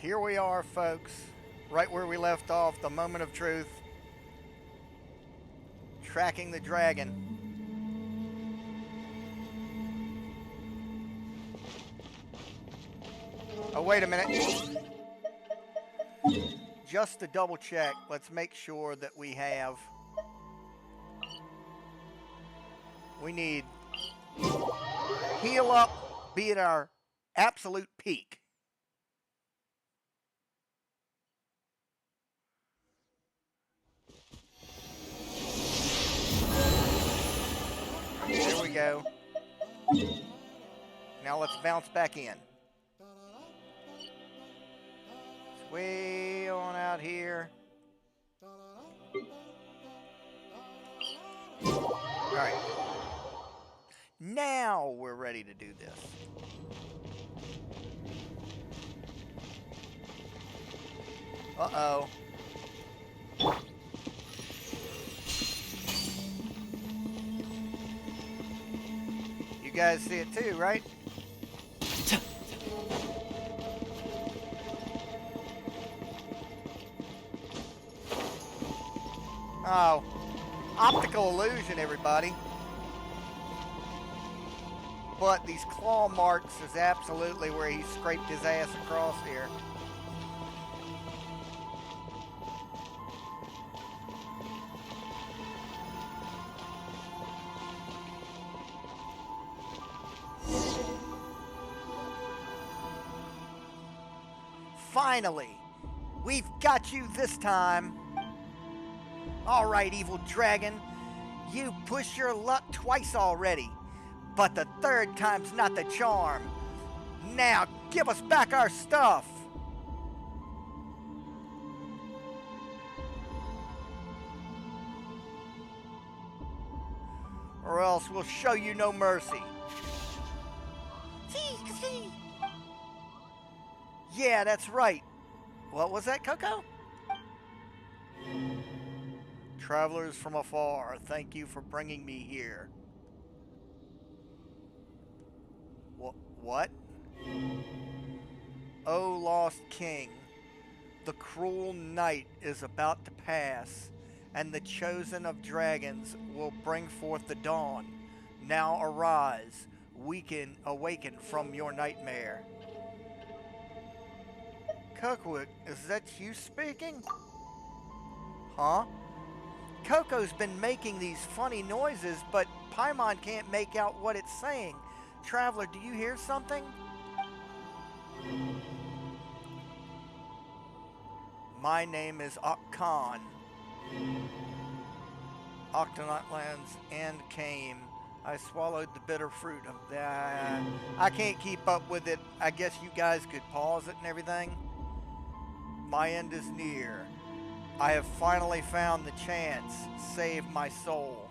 Here we are, folks, right where we left off, the moment of truth. Tracking the dragon. Oh, wait a minute. Just to double check, let's make sure that we have... We need heal up, be at our absolute peak. There we go. Now let's bounce back in. It's way on out here. All right. Now we're ready to do this. Uh-oh. You guys see it too, right? Oh. Optical illusion, everybody. But these claw marks is absolutely where he scraped his ass across here. Finally, we've got you this time. All right, evil dragon, you pushed your luck twice already. But the third time's not the charm. Now, give us back our stuff. Or else we'll show you no mercy. Yeah, that's right. What was that, Coco? Travelers from afar, thank you for bringing me here. What? O lost king, the cruel night is about to pass, and the chosen of dragons will bring forth the dawn. Now arise, awaken from your nightmare. Coco, is that you speaking? Huh? Coco's been making these funny noises, but Paimon can't make out what it's saying. Traveler, do you hear something? My name is Khan. Natlan's end came. I swallowed the bitter fruit of that. I can't keep up with it. I guess you guys could pause it and everything. My end is near. I have finally found the chance. Save my soul.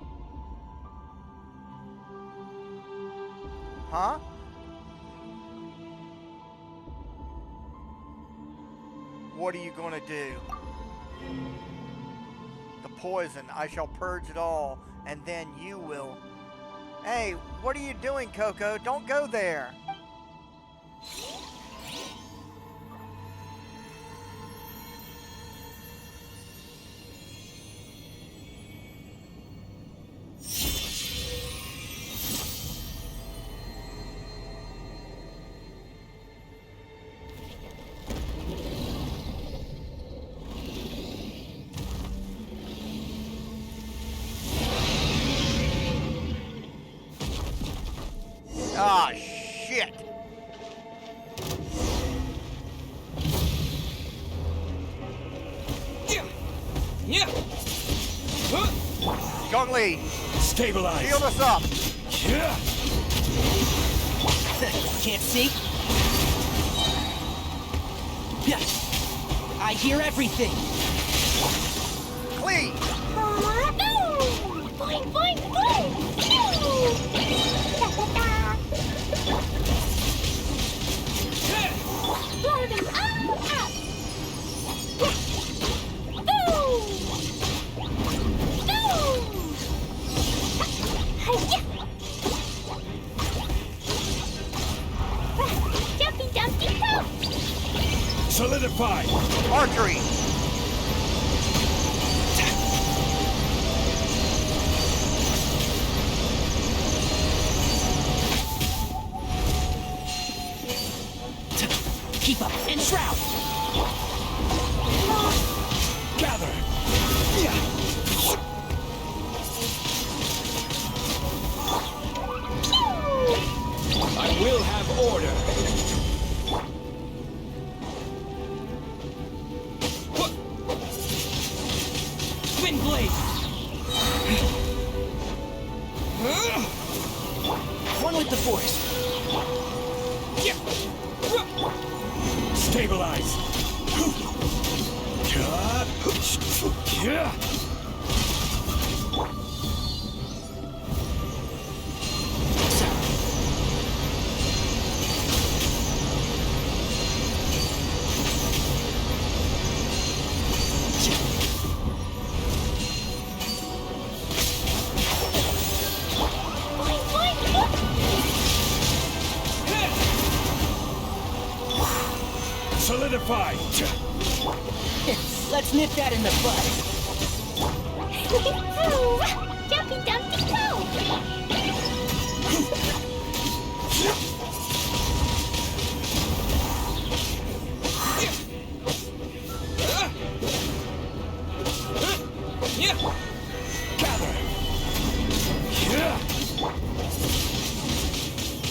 Huh? What are you going to do? The poison, I shall purge it all, and then you will. Hey, what are you doing, Coco? Don't go there. Ah, shit! Gongli! Stabilize! Shield us up! Can't see? I hear everything! Clean! Boing, boing, boing! Blow them all up! Boom! Boom! Hi-ya! Jumpy, jumpy, jump! Solidify! Archery! Keep up and shroud. Gather! I will have order! Wind blade. One with the force. Stabilize! Solidify! Let's nip that in the bud. Jumpy Dumpty Go! Gather!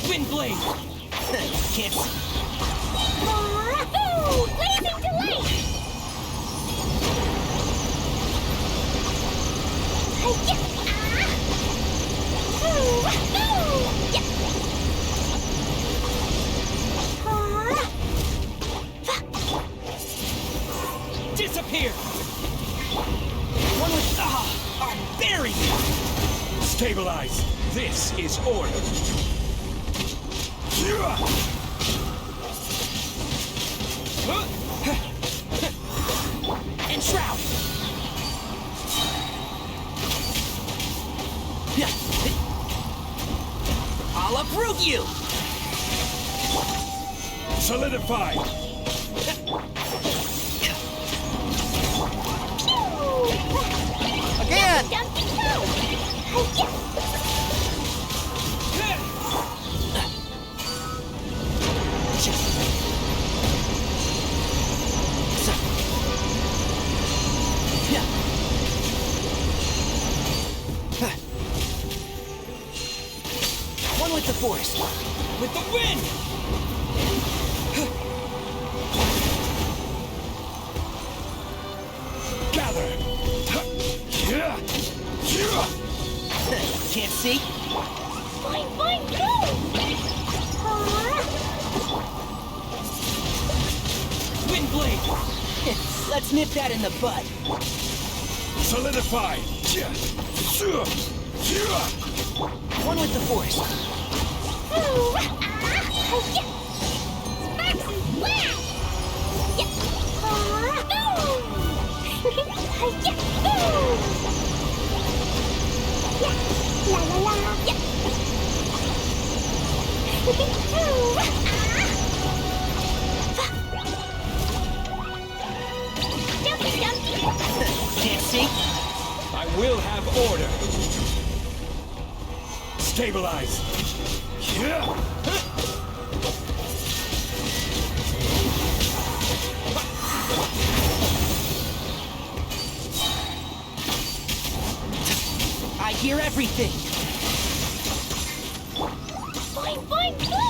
Wind blade. Can't see. Blazing delight! Disappear. One with berry. Stabilize! This is order! And shroud. I'll uproot you. Solidify! Again! Dumpty Go! One with the force. With the wind. Gather! Can't see. Fine, fine, go! Wind blade. Let's nip that in the bud. Solidify! One with the force. Sparks and flash! La la la! Jumpy Dumpty! Can't see. I will have order! Stabilize! I hear everything. Fine, fine, go!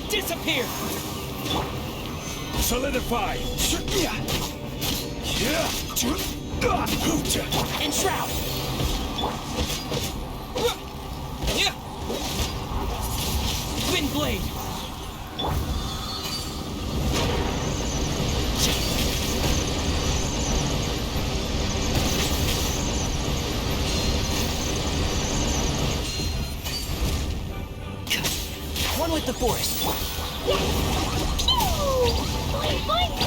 Disappear. Solidify! And shroud. Wind blade. One with the force. Fine, fine, go!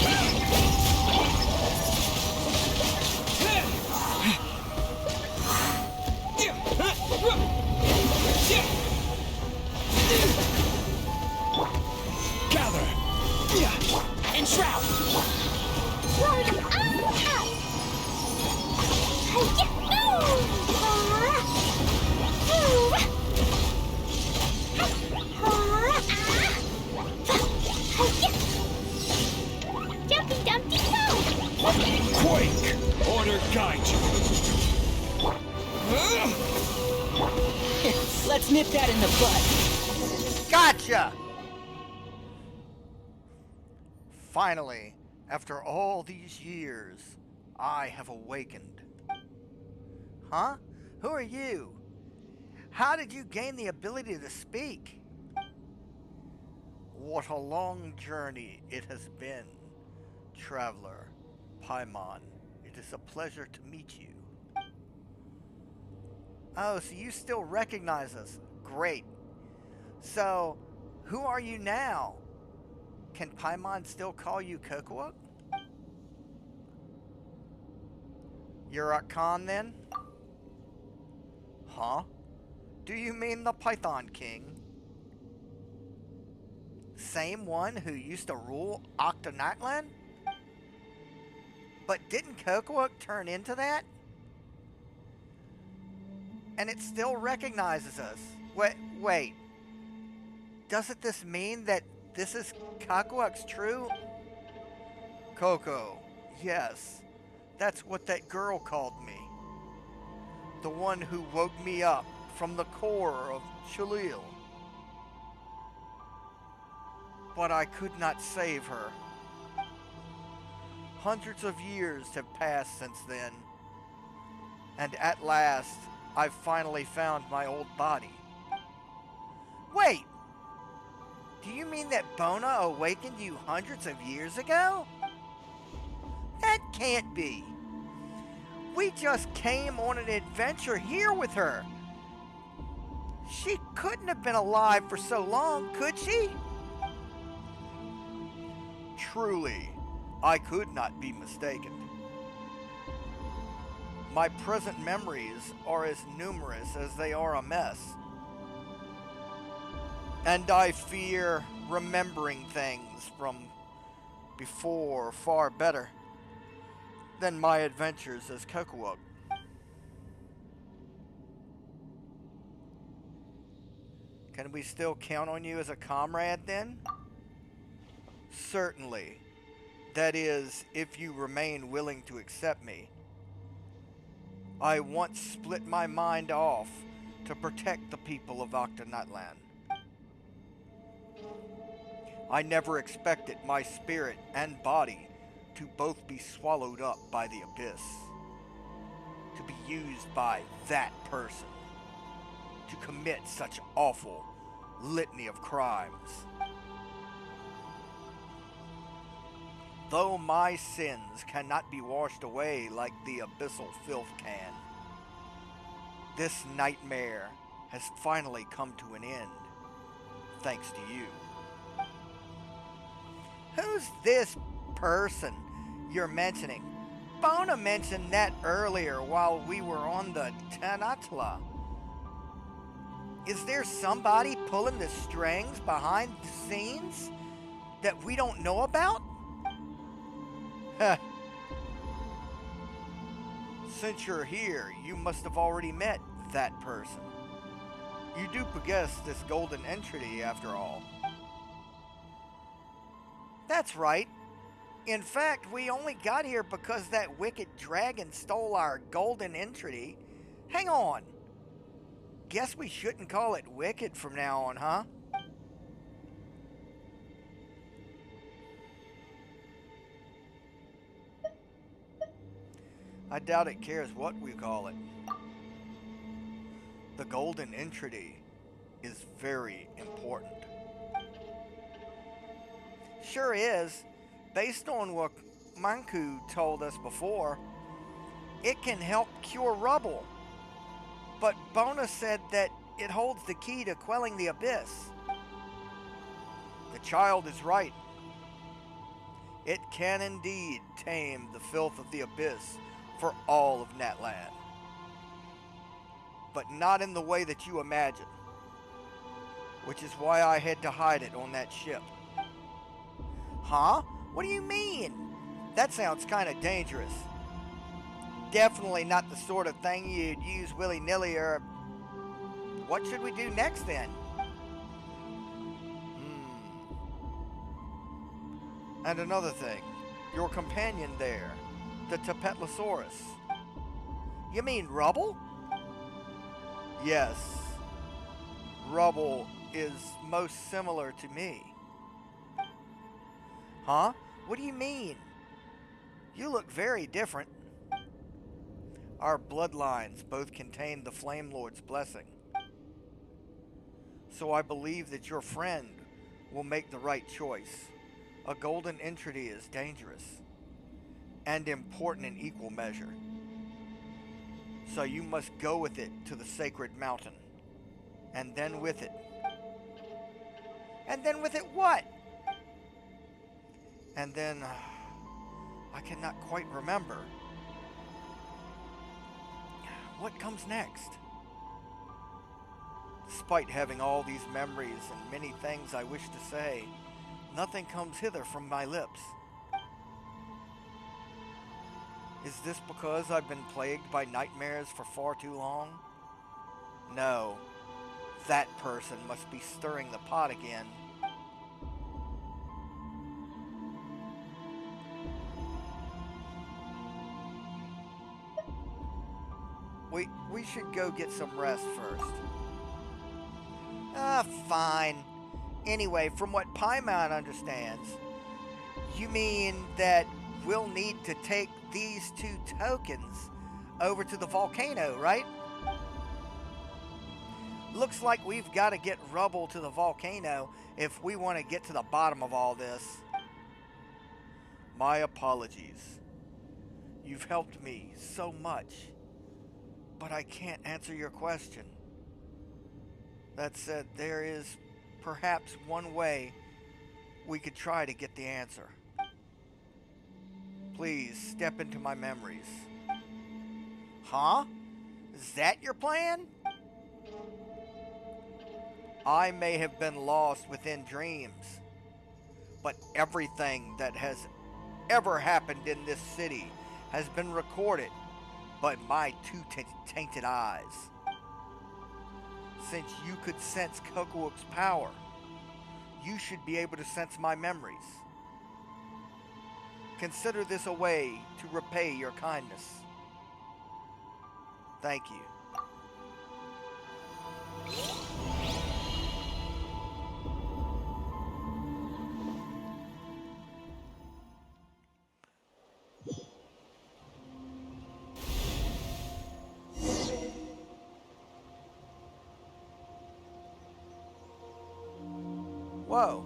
Gotcha! Finally, after all these years, I have awakened. Huh? Who are you? How did you gain the ability to speak? What a long journey it has been, traveler Paimon. It is a pleasure to meet you. Oh, so you still recognize us. Great. So, who are you now? Can Paimon still call you Kokook? You're a Khan then? Huh? Do you mean the Python King? Same one who used to rule Natlan? But didn't Kokook turn into that? And it still recognizes us. Wait. Doesn't this mean that this is Kokook's true? Coco, yes. That's what that girl called me. The one who woke me up from the core of Chalil. But I could not save her. Hundreds of years have passed since then. And at last, I've finally found my old body. Wait! Do you mean that Bona awakened you hundreds of years ago? That can't be. We just came on an adventure here with her. She couldn't have been alive for so long, could she? Truly, I could not be mistaken. My present memories are as numerous as they are a mess. And I fear remembering things from before far better than my adventures as Kokook. Can we still count on you as a comrade then? Certainly. That is, if you remain willing to accept me. I once split my mind off to protect the people of Natlan. I never expected my spirit and body to both be swallowed up by the abyss. To be used by that person to commit such awful litany of crimes. Though my sins cannot be washed away like the abyssal filth can, this nightmare has finally come to an end, thanks to you. Who's this person you're mentioning? Bona mentioned that earlier while we were on the Tanatla. Is there somebody pulling the strings behind the scenes that we don't know about? Heh. Since you're here, you must have already met that person. You do possess this golden entity after all. That's right. In fact, we only got here because that wicked dragon stole our golden entity. Hang on. Guess we shouldn't call it wicked from now on, huh? I doubt it cares what we call it. The golden entity is very important. Sure is. Based on what Manku told us before, it can help cure rubble. But Bona said that it holds the key to quelling the abyss. The child is right. It can indeed tame the filth of the abyss for all of Natlan. But not in the way that you imagine. Which is why I had to hide it on that ship. Huh? What do you mean? That sounds kind of dangerous. Definitely not the sort of thing you'd use willy-nilly or... What should we do next then? And another thing. Your companion there. The Tapetlosaurus. You mean Rubble? Yes. rubble is most similar to me. Huh? What do you mean? You look very different. Our bloodlines both contain the Flame Lord's blessing. So I believe that your friend will make the right choice. A golden entity is dangerous and important in equal measure. So you must go with it to the sacred mountain. And then with it. And then with it what? And then I cannot quite remember. What comes next? Despite having all these memories and many things I wish to say, nothing comes hither from my lips. Is this because I've been plagued by nightmares for far too long? No, that person must be stirring the pot again. We should go get some rest first. Fine. Anyway, from what Paimon understands, you mean that we'll need to take these 2 tokens over to the volcano, right? Looks like we've got to get rubble to the volcano if we want to get to the bottom of all this. My apologies. You've helped me so much, but I can't answer your question. That said, there is perhaps one way we could try to get the answer. Please step into my memories. Huh? Is that your plan? I may have been lost within dreams, but everything that has ever happened in this city has been recorded by my 2 tainted eyes. Since you could sense Kokook's power, you should be able to sense my memories. Consider this a way to repay your kindness. Thank you. Whoa.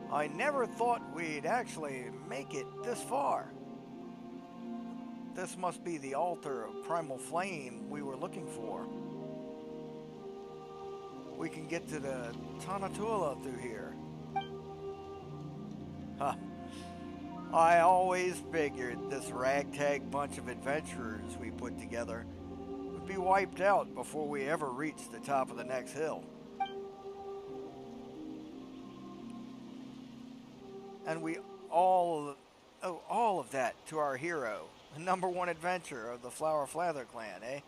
I never thought we'd actually make it this far. This must be the altar of primal flame we were looking for. We can get to the Tanatula through here. Huh. I always figured this ragtag bunch of adventurers we put together would be wiped out before we ever reached the top of the next hill. And we all owe all of that to our hero, the #1 adventurer of the Flower Flather clan, eh?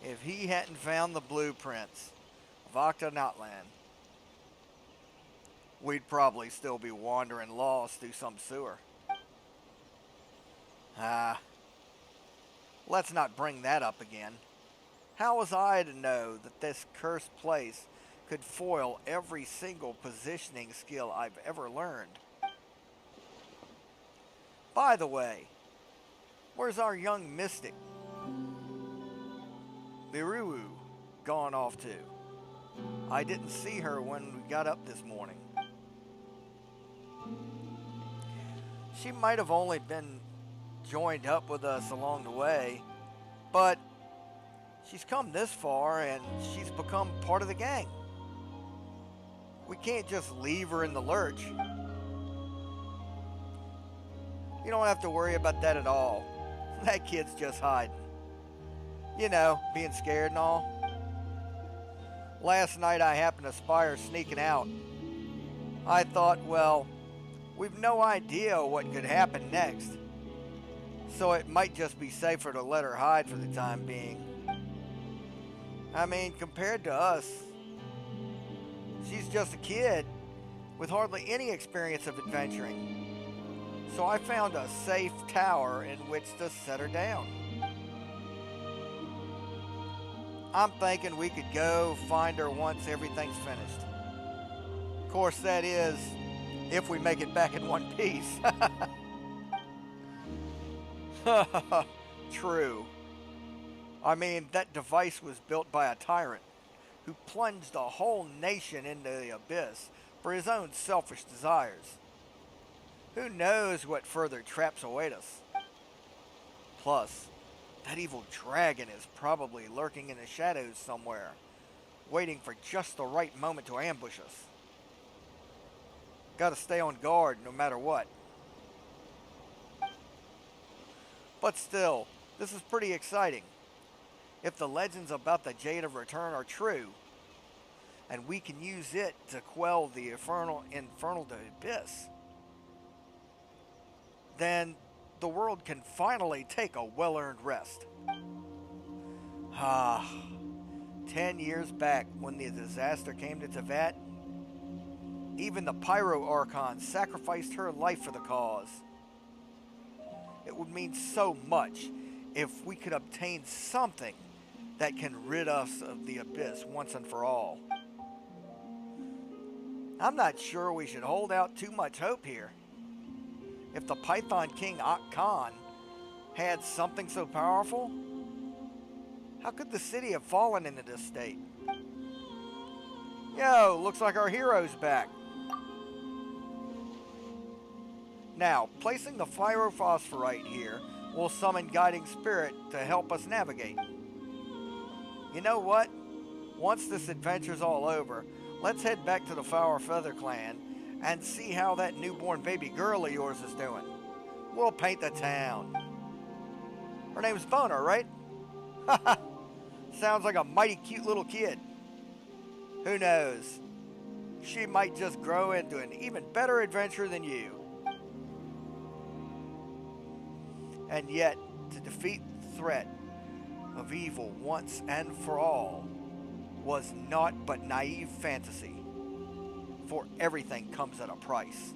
If he hadn't found the blueprints of Natlan, we'd probably still be wandering lost through some sewer. Let's not bring that up again. How was I to know that this cursed place could foil every single positioning skill I've ever learned? By the way, where's our young mystic, Biruwu, gone off to? I didn't see her when we got up this morning. She might have only been joined up with us along the way, but she's come this far and she's become part of the gang. We can't just leave her in the lurch. You don't have to worry about that at all. That kid's just hiding. You know, being scared and all. Last night I happened to spy her sneaking out. I thought, well, we've no idea what could happen next. So it might just be safer to let her hide for the time being. I mean, compared to us, she's just a kid with hardly any experience of adventuring. So I found a safe tower in which to set her down. I'm thinking we could go find her once everything's finished. Of course, that is, if we make it back in one piece. True. I mean, that device was built by a tyrant who plunged a whole nation into the abyss for his own selfish desires. Who knows what further traps await us? Plus, that evil dragon is probably lurking in the shadows somewhere, waiting for just the right moment to ambush us. Gotta stay on guard no matter what. But still, this is pretty exciting. If the legends about the Jade of Return are true, and we can use it to quell the infernal abyss, then the world can finally take a well-earned rest. 10 years back when the disaster came to Teyvat, even the Pyro Archon sacrificed her life for the cause. It would mean so much if we could obtain something that can rid us of the abyss once and for all. I'm not sure we should hold out too much hope here. If the Python King Khan had something so powerful, how could the city have fallen into this state? Yo, looks like our hero's back. Now, placing the pyrophosphorite here will summon Guiding Spirit to help us navigate. You know what? Once this adventure's all over, let's head back to the Flower Feather Clan and see how that newborn baby girl of yours is doing. We'll paint the town. Her name's Boner, right? Haha, sounds like a mighty cute little kid. Who knows? She might just grow into an even better adventurer than you. And yet, to defeat the threat of evil once and for all was naught but naive fantasy, for everything comes at a price.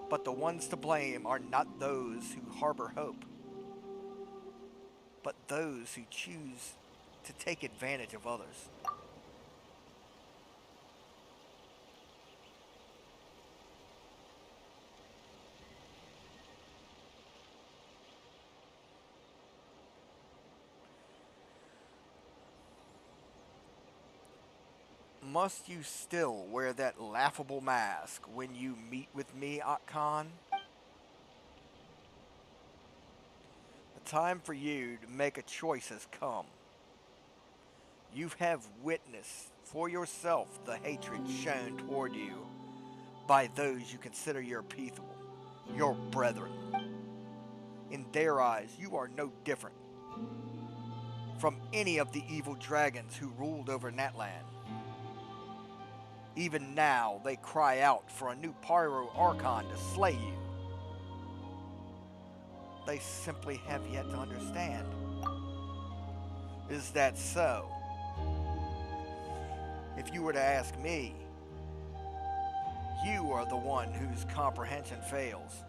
But the ones to blame are not those who harbor hope, but those who choose to take advantage of others. Must you still wear that laughable mask when you meet with me, Khan? The time for you to make a choice has come. You have witnessed for yourself the hatred shown toward you by those you consider your people, your brethren. In their eyes, you are no different from any of the evil dragons who ruled over Natlan. Even now, they cry out for a new Pyro Archon to slay you. They simply have yet to understand. Is that so? If you were to ask me, you are the one whose comprehension fails.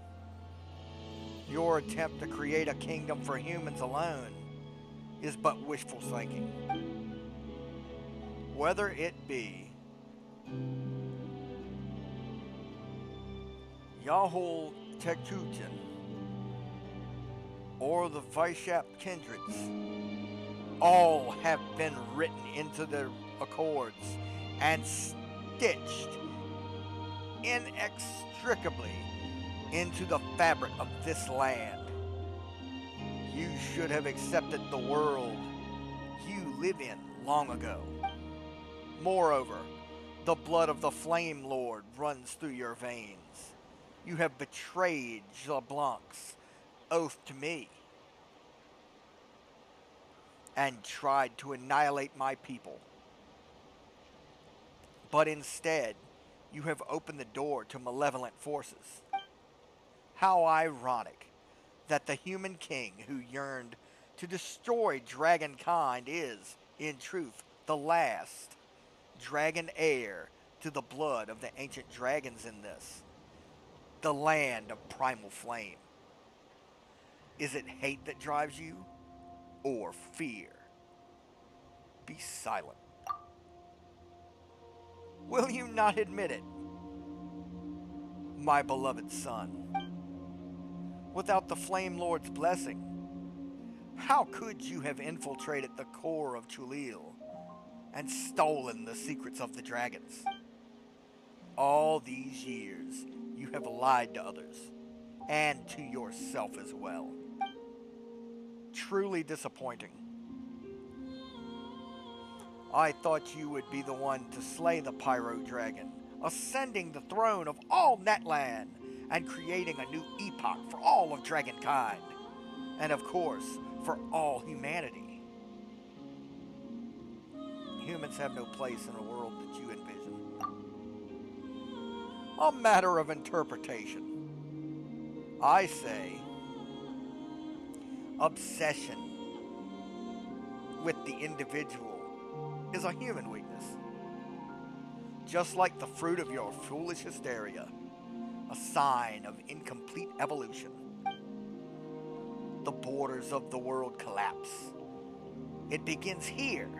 Your attempt to create a kingdom for humans alone is but wishful thinking. Whether it be Yahul Tektutin or the Vaishap kindreds, all have been written into the accords and stitched inextricably into the fabric of this land. You should have accepted the world you live in long ago. Moreover, the blood of the Flame Lord runs through your veins. You have betrayed LeBlanc's oath to me and tried to annihilate my people. But instead, you have opened the door to malevolent forces. How ironic that the human king who yearned to destroy dragonkind is, in truth, the last dragon heir to the blood of the ancient dragons in this, the land of primal flame. Is it hate that drives you, or fear? Be silent. Will you not admit it, my beloved son? Without the Flame Lord's blessing, how could you have infiltrated the core of Chulil and stolen the secrets of the dragons? All these years, you have lied to others, and to yourself as well. Truly disappointing. I thought you would be the one to slay the Pyro Dragon, ascending the throne of all Natlan, and creating a new epoch for all of dragonkind, and of course, for all humanity. Humans have no place in a world that you envision. A matter of interpretation. I say, obsession with the individual is a human weakness. Just like the fruit of your foolish hysteria, a sign of incomplete evolution. The borders of the world collapse. It begins here,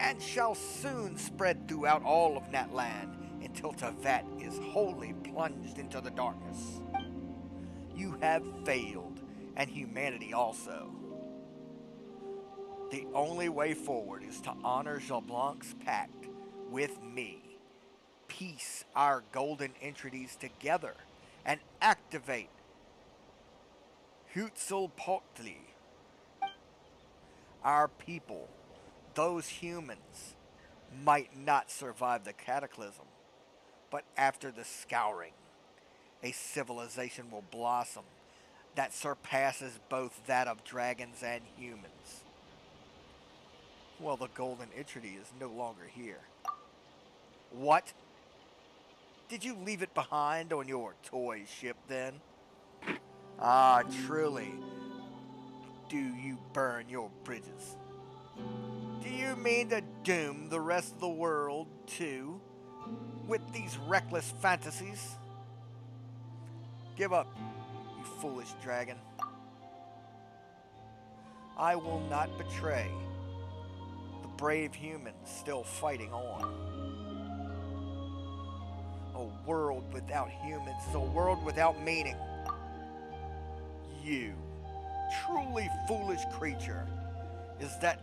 and shall soon spread throughout all of Natlan until Tevat is wholly plunged into the darkness. You have failed, and humanity also. The only way forward is to honor LeBlanc's pact with me, piece our golden entities together, and activate Huitzilopochtli. Our people, those humans, might not survive the cataclysm, but after the scouring, a civilization will blossom that surpasses both that of dragons and humans. Well, the golden entity is no longer here. What? Did you leave it behind on your toy ship then? Ah, truly, do you burn your bridges? Do you mean to doom the rest of the world too, with these reckless fantasies? Give up, you foolish dragon. I will not betray the brave humans still fighting on. A world without humans is a world without meaning. You, truly foolish creature, is that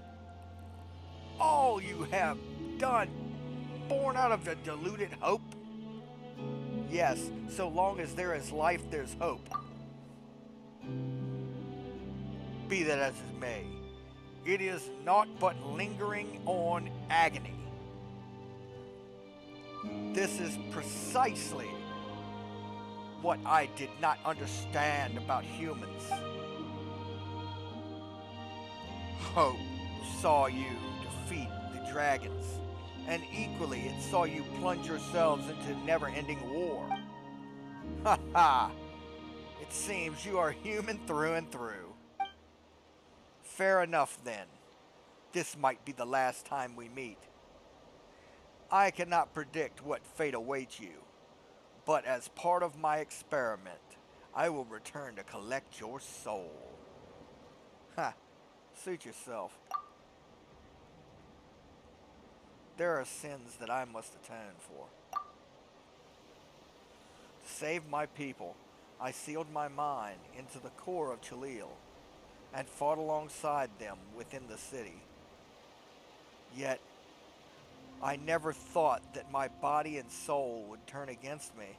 all you have done, born out of a deluded hope? Yes, so long as there is life, there's hope. Be that as it may, it is naught but lingering on agony. This is precisely what I did not understand about humans. Hope saw you defeat the dragons, and equally it saw you plunge yourselves into never-ending war. Ha ha! It seems you are human through and through. Fair enough then. This might be the last time we meet. I cannot predict what fate awaits you, but as part of my experiment, I will return to collect your soul. Ha! Suit yourself. There are sins that I must atone for. To save my people, I sealed my mind into the core of Chulil and fought alongside them within the city. Yet, I never thought that my body and soul would turn against me,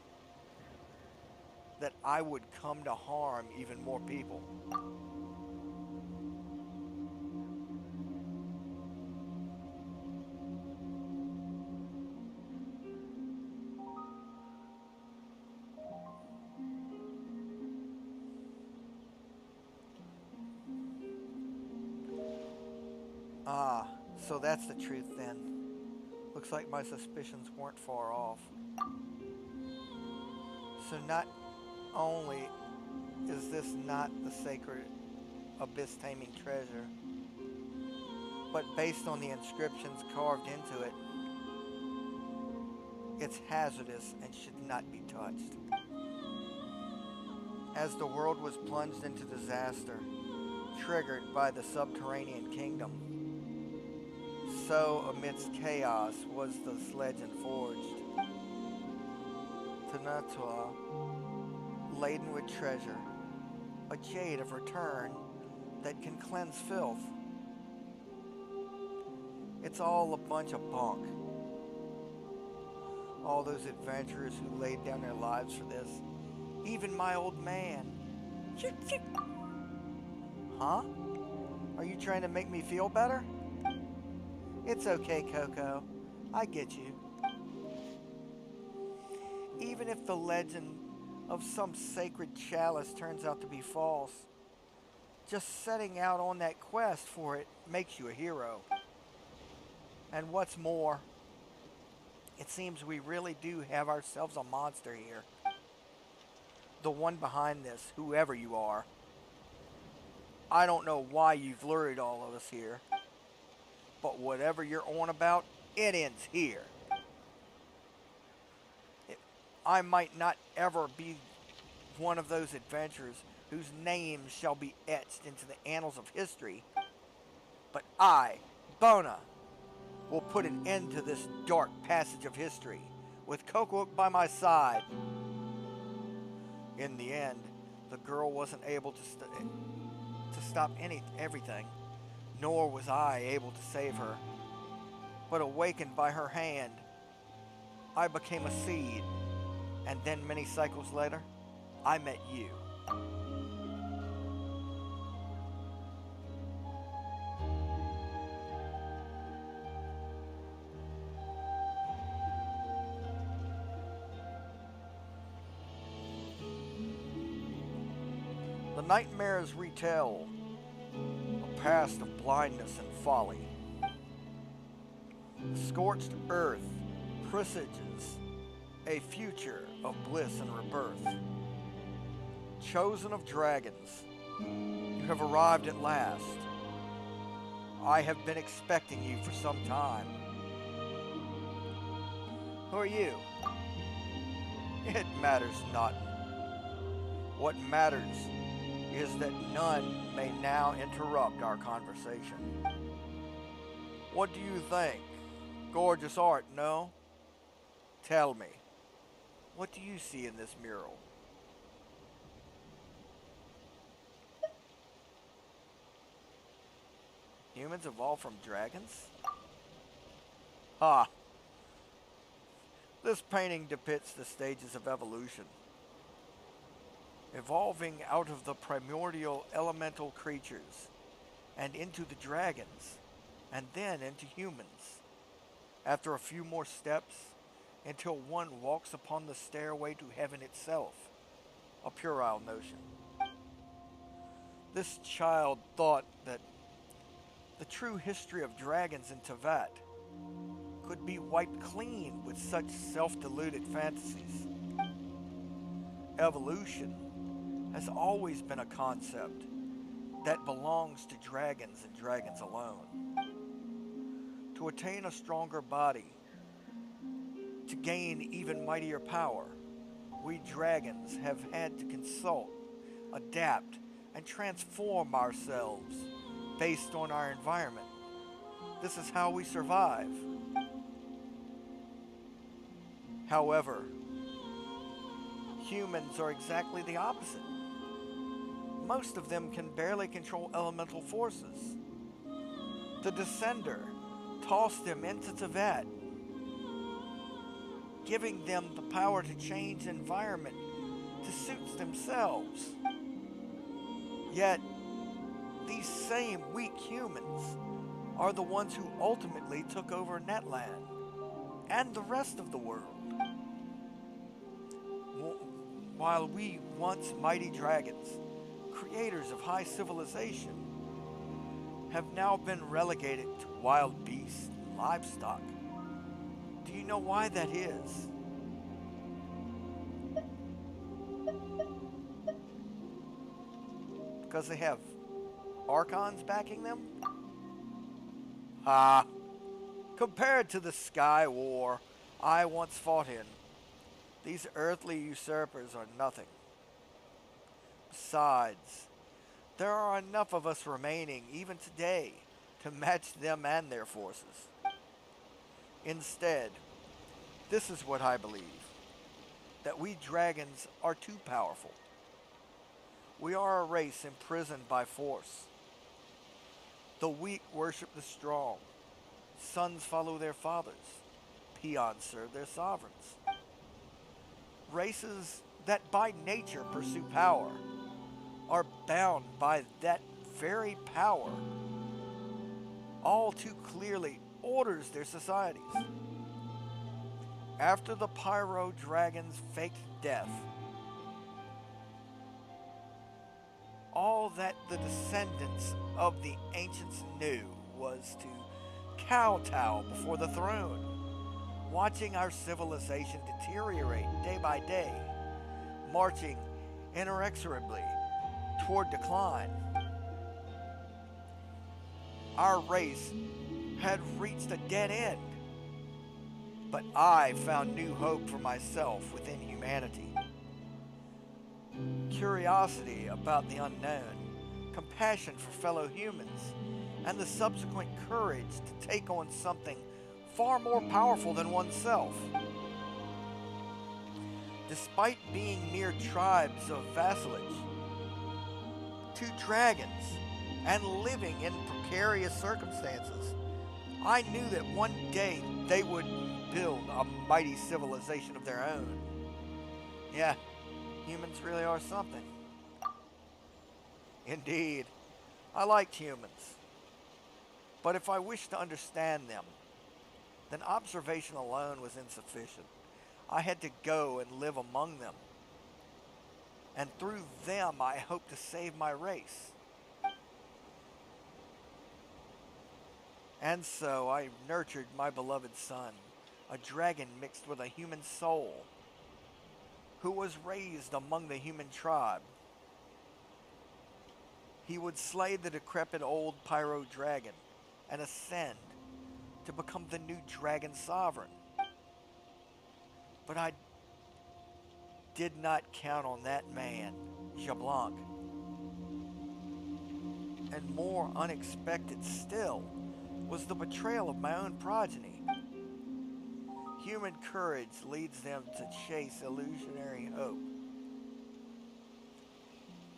that I would come to harm even more people. Ah, so that's the truth then. Looks like my suspicions weren't far off. So not only is this not the sacred abyss taming treasure, but based on the inscriptions carved into it, it's hazardous and should not be touched. As the world was plunged into disaster, triggered by the subterranean kingdom, so amidst chaos was this legend forged. Natlan, laden with treasure, a jade of return that can cleanse filth. It's all a bunch of bunk. All those adventurers who laid down their lives for this. Even my old man. Huh? Are you trying to make me feel better? It's okay, Coco. I get you. Even if the legend of some sacred chalice turns out to be false, just setting out on that quest for it makes you a hero. And what's more, it seems we really do have ourselves a monster here. The one behind this, whoever you are. I don't know why you've lured all of us here, but whatever you're on about, it ends here. I might not ever be one of those adventurers whose names shall be etched into the annals of history, but I, Bona, will put an end to this dark passage of history, with Coco by my side. In the end, the girl wasn't able to stop everything, nor was I able to save her. But awakened by her hand, I became a seed, and then many cycles later, I met you. The nightmares retell a past of blindness and folly. The scorched earth presages a future of bliss and rebirth. Chosen of dragons, you have arrived at last. I have been expecting you for some time. Who are you? It matters not. What matters is that none may now interrupt our conversation. What do you think? Gorgeous art, no? Tell me, what do you see in this mural? Humans evolved from dragons? Ha! This painting depicts the stages of evolution. Evolving out of the primordial elemental creatures, and into the dragons, and then into humans. After a few more steps, until one walks upon the stairway to heaven itself, a puerile notion. This child thought that the true history of dragons in Teyvat could be wiped clean with such self-deluded fantasies. Evolution has always been a concept that belongs to dragons and dragons alone. To attain a stronger body, to gain even mightier power, we dragons have had to consult, adapt, and transform ourselves based on our environment. This is how we survive. However, humans are exactly the opposite. Most of them can barely control elemental forces. The Descender tossed them into Teyvat giving them the power to change the environment to suit themselves. Yet, these same weak humans are the ones who ultimately took over Natlan and the rest of the world. While we once mighty dragons, creators of high civilization, have now been relegated to wild beasts and livestock. Do you know why that is? Because they have archons backing them? Ah, compared to the Sky War I once fought in, these earthly usurpers are nothing. Besides, there are enough of us remaining even today to match them and their forces. Instead, this is what I believe, that we dragons are too powerful. We are a race imprisoned by force. The weak worship the strong. Sons follow their fathers. Peons serve their sovereigns. Races that by nature pursue power are bound by that very power. All too clearly orders their societies. After the Pyro Dragon's faked death, all that the descendants of the ancients knew was to kowtow before the throne, watching our civilization deteriorate day by day, marching inexorably toward decline. Our race had reached a dead end, but I found new hope for myself within humanity. Curiosity about the unknown, compassion for fellow humans, and the subsequent courage to take on something far more powerful than oneself. Despite being mere tribes of vassalage, two dragons, and living in precarious circumstances, I knew that one day they would build a mighty civilization of their own. Yeah, humans really are something. Indeed, I liked humans. But if I wished to understand them, then observation alone was insufficient. I had to go and live among them. And through them I hoped to save my race. And so I nurtured my beloved son, a dragon mixed with a human soul, who was raised among the human tribe. He would slay the decrepit old Pyro Dragon and ascend to become the new dragon sovereign. But I did not count on that man, Jablanc. And more unexpected still was the betrayal of my own progeny. Human courage leads them to chase illusionary hope,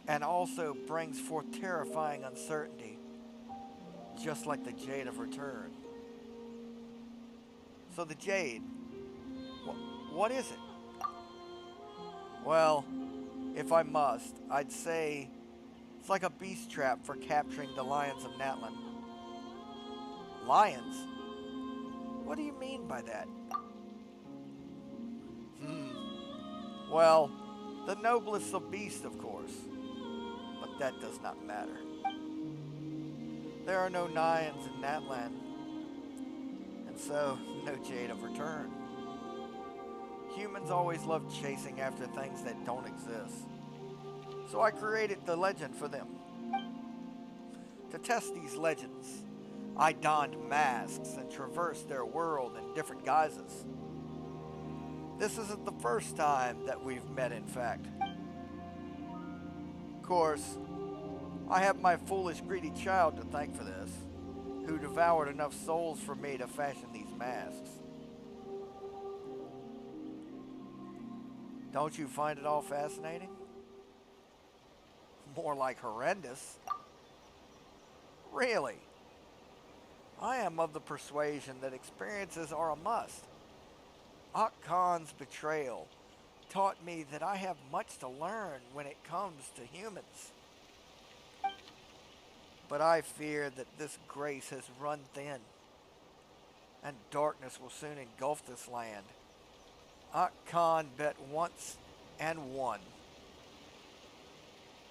and also brings forth terrifying uncertainty, just like the Jade of Return. So the Jade, what is it? Well, if I must, I'd say it's like a beast trap for capturing the lions of Natlan. Lions? What do you mean by that? Well, the noblest of beasts, of course. But that does not matter. There are no lions in Natlan, and so no Jade of Return. Humans always love chasing after things that don't exist. So I created the legend for them. To test these legends, I donned masks and traversed their world in different guises. This isn't the first time that we've met, in fact. Of course, I have my foolish, greedy child to thank for this, who devoured enough souls for me to fashion these masks. Don't you find it all fascinating? More like horrendous. Really? I am of the persuasion that experiences are a must. Khan's betrayal taught me that I have much to learn when it comes to humans. But I fear that this grace has run thin, and darkness will soon engulf this land. Khan bet once and won.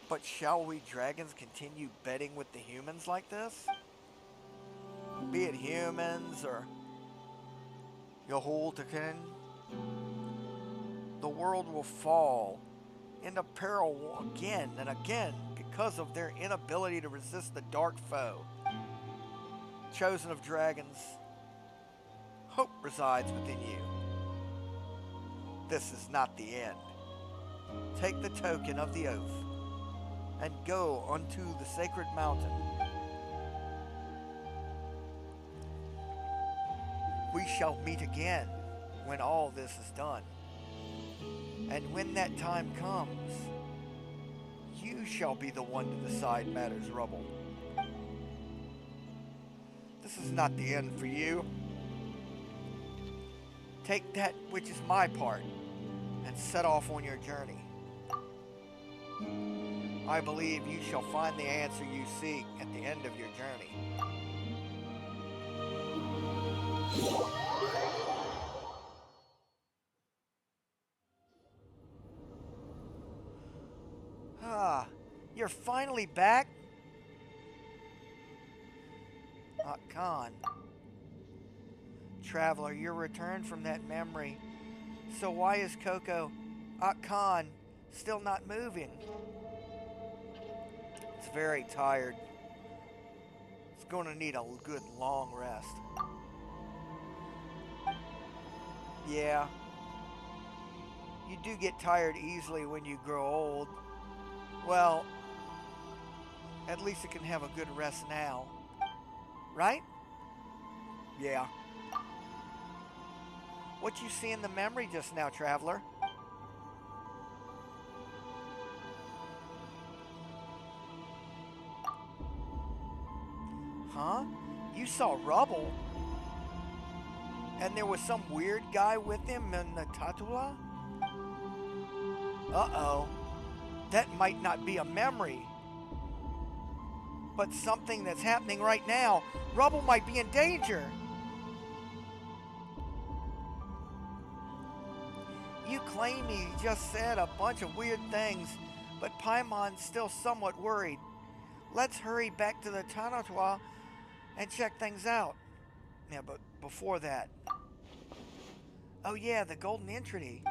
But shall we dragons continue betting with the humans like this? Be it humans or Yahultakin, the world will fall into peril again and again because of their inability to resist the dark foe. Chosen of dragons, hope resides within you. This is not the end. Take the token of the oath and go unto the sacred mountain. We shall meet again when all this is done. And when that time comes, you shall be the one to decide matters, Rubble. This is not the end for you. Take that which is my part and set off on your journey. I believe you shall find the answer you seek at the end of your journey. You're finally back? Khan. Traveler, you're returned from that memory. So why is Coco, Khan, still not moving? It's very tired. It's going to need a good long rest. Yeah. You do get tired easily when you grow old. Well, at least it can have a good rest now. Right? Yeah. What you see in the memory just now, traveler? Huh? You saw Rubble? And there was some weird guy with him in the Tatula? Uh-oh. That might not be a memory, but something that's happening right now. Rubble might be in danger. You claim he just said a bunch of weird things, but Paimon's still somewhat worried. Let's hurry back to the Tanatwa and check things out. Yeah, but before that. Oh yeah, the golden entity.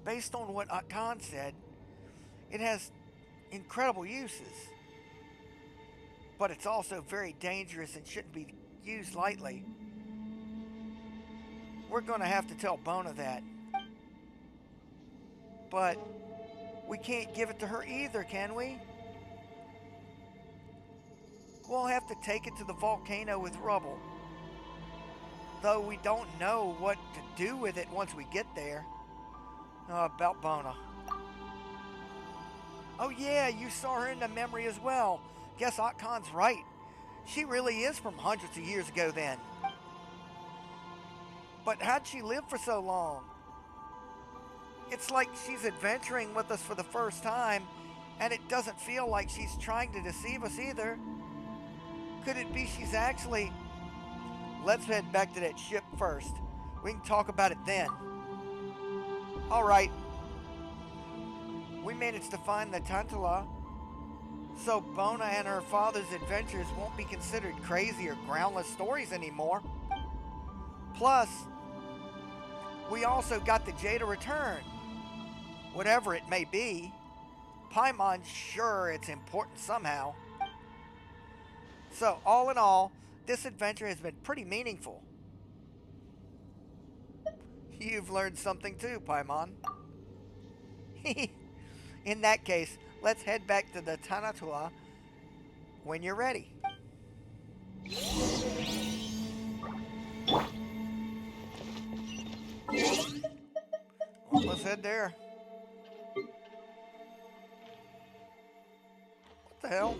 Based on what Khan said, it has incredible uses. But it's also very dangerous and shouldn't be used lightly. We're going to have to tell Bona that. But we can't give it to her either, can we? We'll have to take it to the volcano with Rubble. Though we don't know what to do with it once we get there. About Bona. Oh yeah, you saw her in the memory as well. Guess Khan's right. She really is from hundreds of years ago then. But how'd she live for so long? It's like she's adventuring with us for the first time, and it doesn't feel like she's trying to deceive us either. Could it be she's actually... Let's head back to that ship first. We can talk about it then. Alright. We managed to find the Tantala, so Bona and her father's adventures won't be considered crazy or groundless stories anymore. Plus, we also got the Jada return. Whatever it may be, Paimon's sure it's important somehow. So, all in all, this adventure has been pretty meaningful. You've learned something too, Paimon. In that case, let's head back to the Tanatua when you're ready. Well, let's head there. What the hell?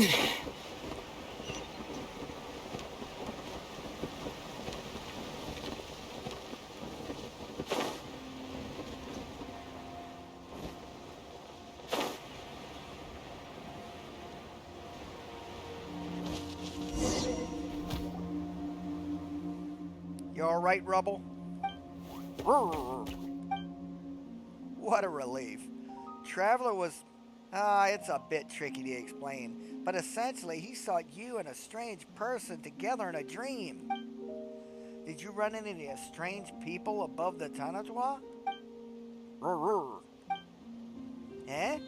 You alright, Rubble? What a relief. Traveler was... it's a bit tricky to explain, but essentially he saw you and a strange person together in a dream. Did you run into any strange people above the Tanatoa? Eh?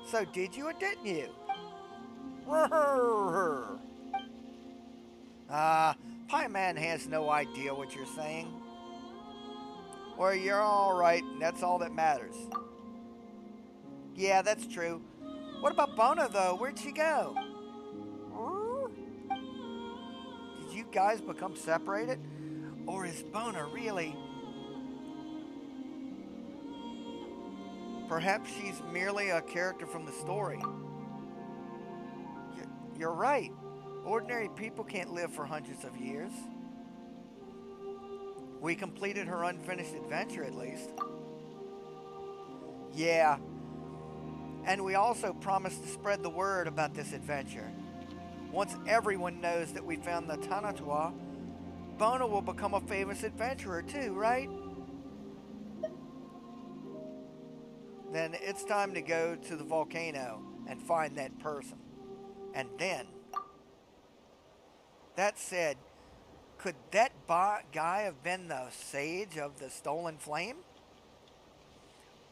So did you or didn't you? Pie Man has no idea what you're saying. Well, you're alright, and that's all that matters. Yeah, that's true. What about Bona, though? Where'd she go? Did you guys become separated? Or is Bona really... Perhaps she's merely a character from the story. You're right. Ordinary people can't live for hundreds of years. We completed her unfinished adventure, at least. Yeah. And we also promised to spread the word about this adventure. Once everyone knows that we found the Tanatoa, Bona will become a famous adventurer too, right? Then it's time to go to the volcano and find that person. And then... That said, could that guy have been the sage of the stolen flame?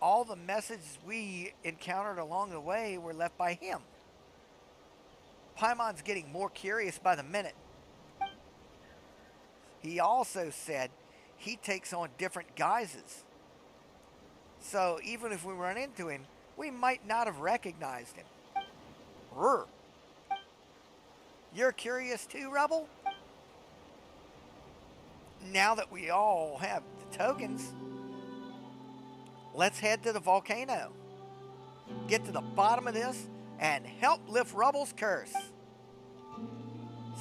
All the messages we encountered along the way were left by him. Paimon's getting more curious by the minute. He also said he takes on different guises. So even if we run into him, we might not have recognized him. Rrr. You're curious too, Rebel? Now that we all have the tokens, let's head to the volcano. Get to the bottom of this and help lift Rubble's curse.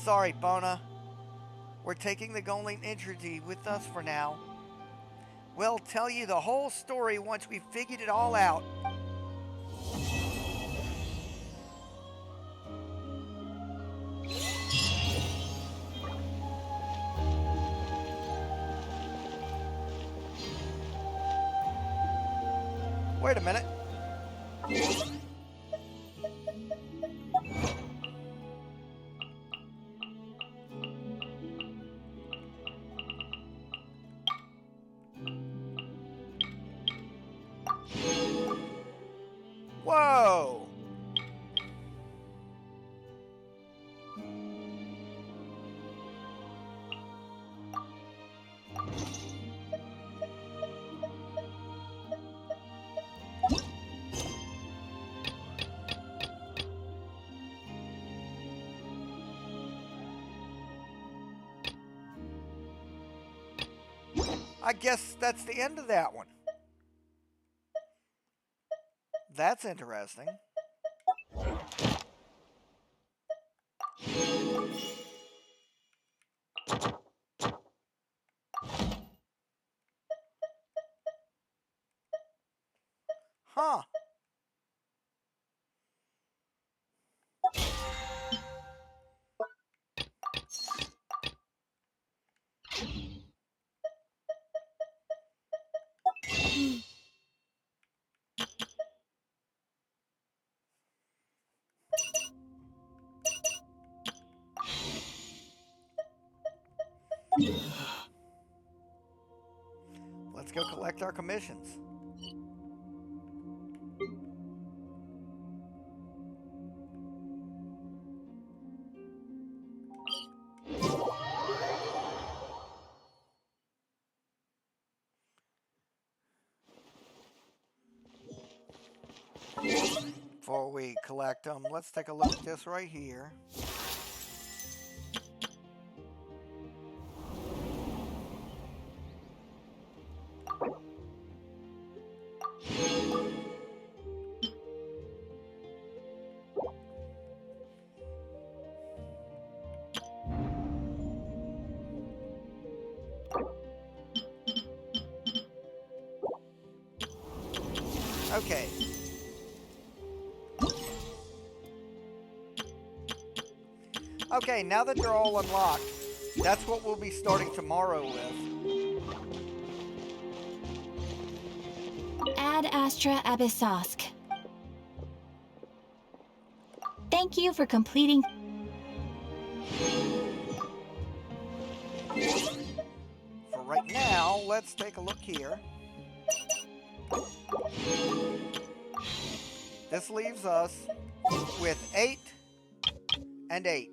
Sorry, Bona. We're taking the golden entity with us for now. We'll tell you the whole story once we've figured it all out. Wait a minute. Whoa! I guess that's the end of that one. That's interesting. Huh. Let's go collect our commissions. Before we collect them, let's take a look at this right here. Okay. Okay, now that they're all unlocked, that's what we'll be starting tomorrow with. Ad Astra Abyssosk. Thank you for completing. For right now, let's take a look here. This leaves us with 8 and 8.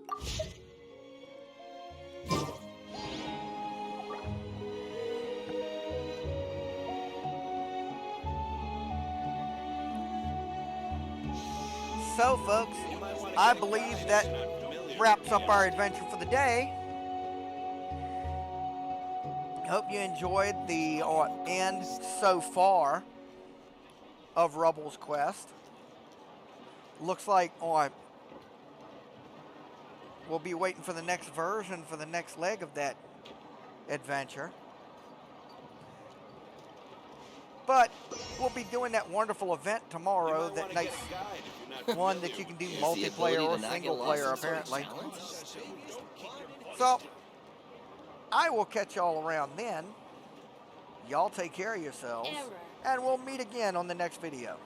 So, folks, I believe that wraps up our adventure for the day. Hope you enjoyed the end so far of Rubble's Quest. Looks like we'll be waiting for the next version for the next leg of that adventure. But we'll be doing that wonderful event tomorrow, that nice one that you can do multiplayer or single player apparently. So I will catch y'all around then. Y'all take care of yourselves, and we'll meet again on the next video.